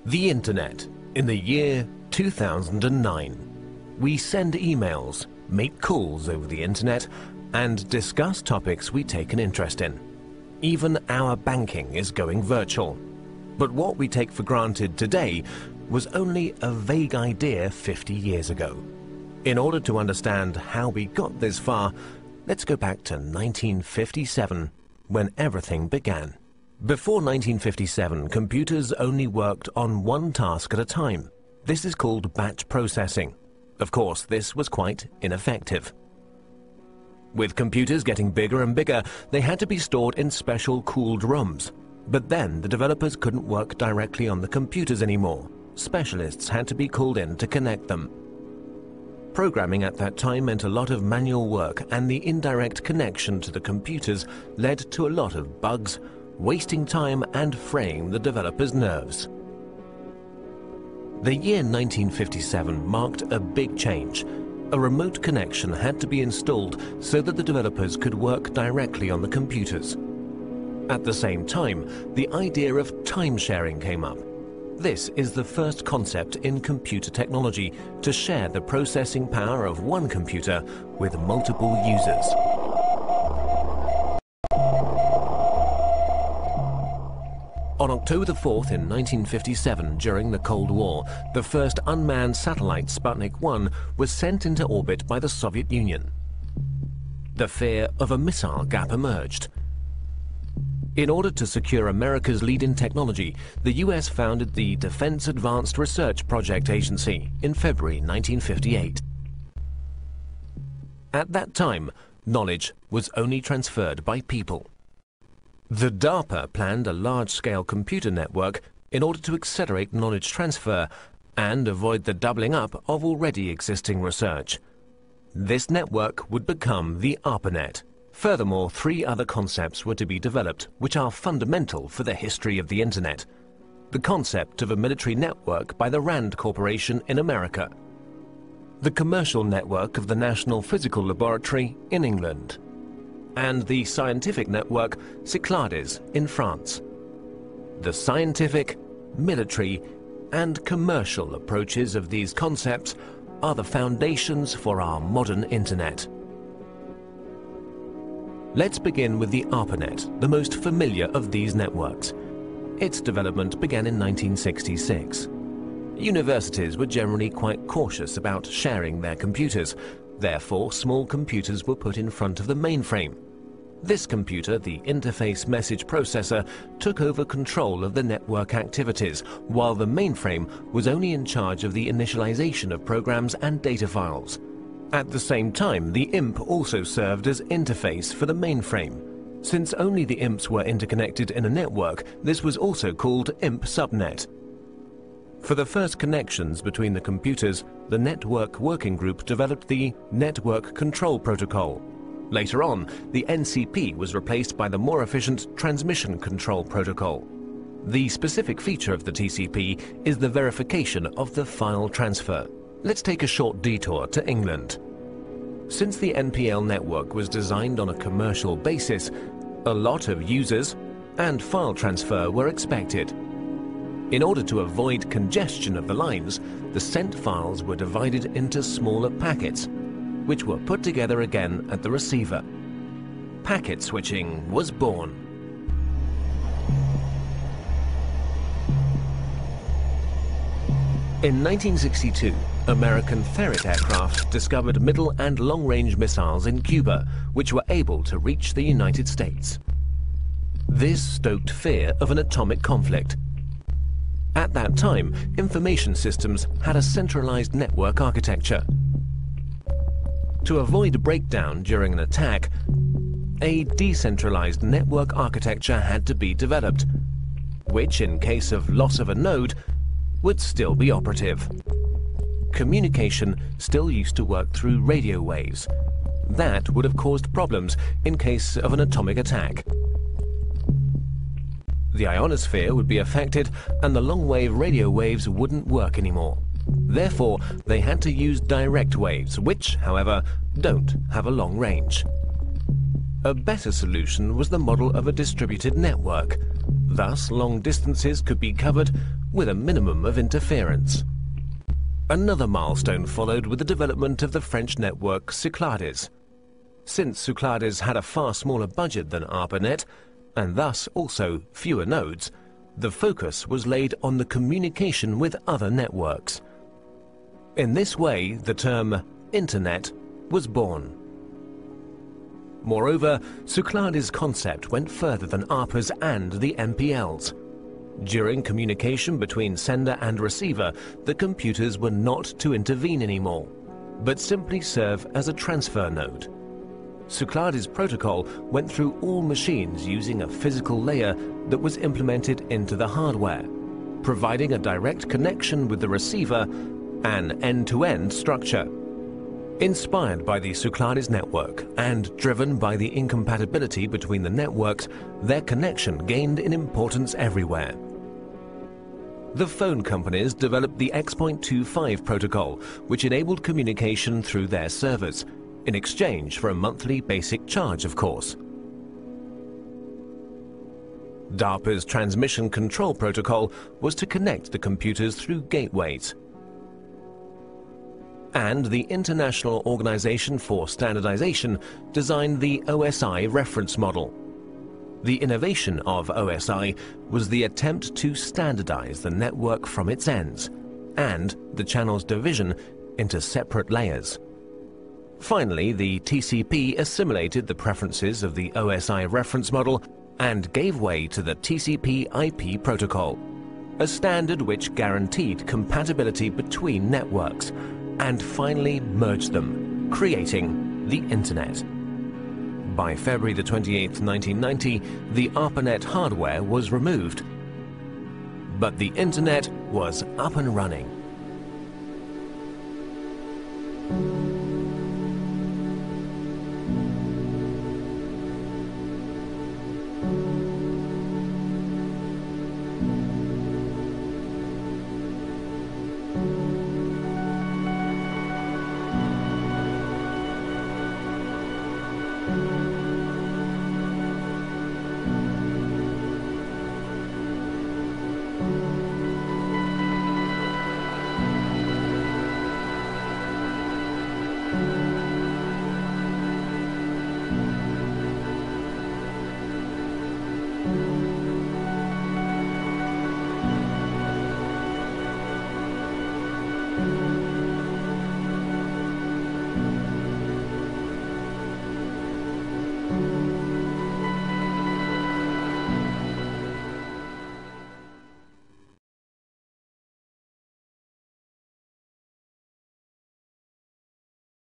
The Internet in the year 2009. We send emails, make calls over the Internet, and discuss topics we take an interest in. Even our banking is going virtual. But what we take for granted today was only a vague idea 50 years ago. In order to understand how we got this far, let's go back to 1957, when everything began. Before 1957, computers only worked on one task at a time. This is called batch processing. Of course, this was quite ineffective. With computers getting bigger and bigger, they had to be stored in special cooled rooms. But then the developers couldn't work directly on the computers anymore. Specialists had to be called in to connect them. Programming at that time meant a lot of manual work, and the indirect connection to the computers led to a lot of bugs, wasting time and fraying the developers' nerves. The year 1957 marked a big change. A remote connection had to be installed so that the developers could work directly on the computers. At the same time, the idea of time sharing came up. This is the first concept in computer technology to share the processing power of one computer with multiple users. On October 4th in 1957, during the Cold War, the first unmanned satellite Sputnik 1 was sent into orbit by the Soviet Union. The fear of a missile gap emerged. In order to secure America's lead in technology, the US founded the Defense Advanced Research Project Agency in February 1958. At that time, knowledge was only transferred by people. The DARPA planned a large-scale computer network in order to accelerate knowledge transfer and avoid the doubling up of already existing research. This network would become the ARPANET. Furthermore, 3 other concepts were to be developed, which are fundamental for the history of the Internet. The concept of a military network by the RAND Corporation in America. The commercial network of the National Physical Laboratory in England. And the scientific network Cyclades in France. The scientific, military, and commercial approaches of these concepts are the foundations for our modern Internet. Let's begin with the ARPANET, the most familiar of these networks. Its development began in 1966. Universities were generally quite cautious about sharing their computers. Therefore, small computers were put in front of the mainframe. This computer, the interface message processor, took over control of the network activities, while the mainframe was only in charge of the initialization of programs and data files. At the same time, the IMP also served as interface for the mainframe. Since only the IMPs were interconnected in a network, this was also called IMP subnet. For the first connections between the computers, the Network Working Group developed the Network Control Protocol. Later on, the NCP was replaced by the more efficient Transmission Control Protocol. The specific feature of the TCP is the verification of the file transfer. Let's take a short detour to England. Since the NPL network was designed on a commercial basis, a lot of users and file transfer were expected. In order to avoid congestion of the lines, the sent files were divided into smaller packets, which were put together again at the receiver. Packet switching was born. In 1962, American Ferret aircraft discovered middle and long-range missiles in Cuba, which were able to reach the United States. This stoked fear of an atomic conflict. At that time, information systems had a centralized network architecture. To avoid breakdown during an attack, a decentralized network architecture had to be developed, which, in case of loss of a node, would still be operative. Communication still used to work through radio waves. That would have caused problems in case of an atomic attack. The ionosphere would be affected, and the long-wave radio waves wouldn't work anymore. Therefore, they had to use direct waves, which, however, don't have a long range. A better solution was the model of a distributed network. Thus, long distances could be covered with a minimum of interference. Another milestone followed with the development of the French network Cyclades. Since Cyclades had a far smaller budget than ARPANET, and thus also fewer nodes, the focus was laid on the communication with other networks. In this way, the term Internet was born. Moreover, Cyclades' concept went further than ARPA's and the MPL's. During communication between sender and receiver, the computers were not to intervene anymore, but simply serve as a transfer node. Cyclades' protocol went through all machines using a physical layer that was implemented into the hardware, providing a direct connection with the receiver, an end-to-end structure. Inspired by the Cyclades network and driven by the incompatibility between the networks, their connection gained in importance everywhere. The phone companies developed the X.25 protocol, which enabled communication through their servers, in exchange for a monthly basic charge, of course. DARPA's transmission control protocol was to connect the computers through gateways. And the International Organization for Standardization designed the OSI reference model. The innovation of OSI was the attempt to standardize the network from its ends, and the channel's division into separate layers. Finally, the TCP assimilated the preferences of the OSI reference model and gave way to the TCP/IP protocol, a standard which guaranteed compatibility between networks, and finally merged them, creating the Internet. By February the 28th, 1990, the ARPANET hardware was removed, but the Internet was up and running.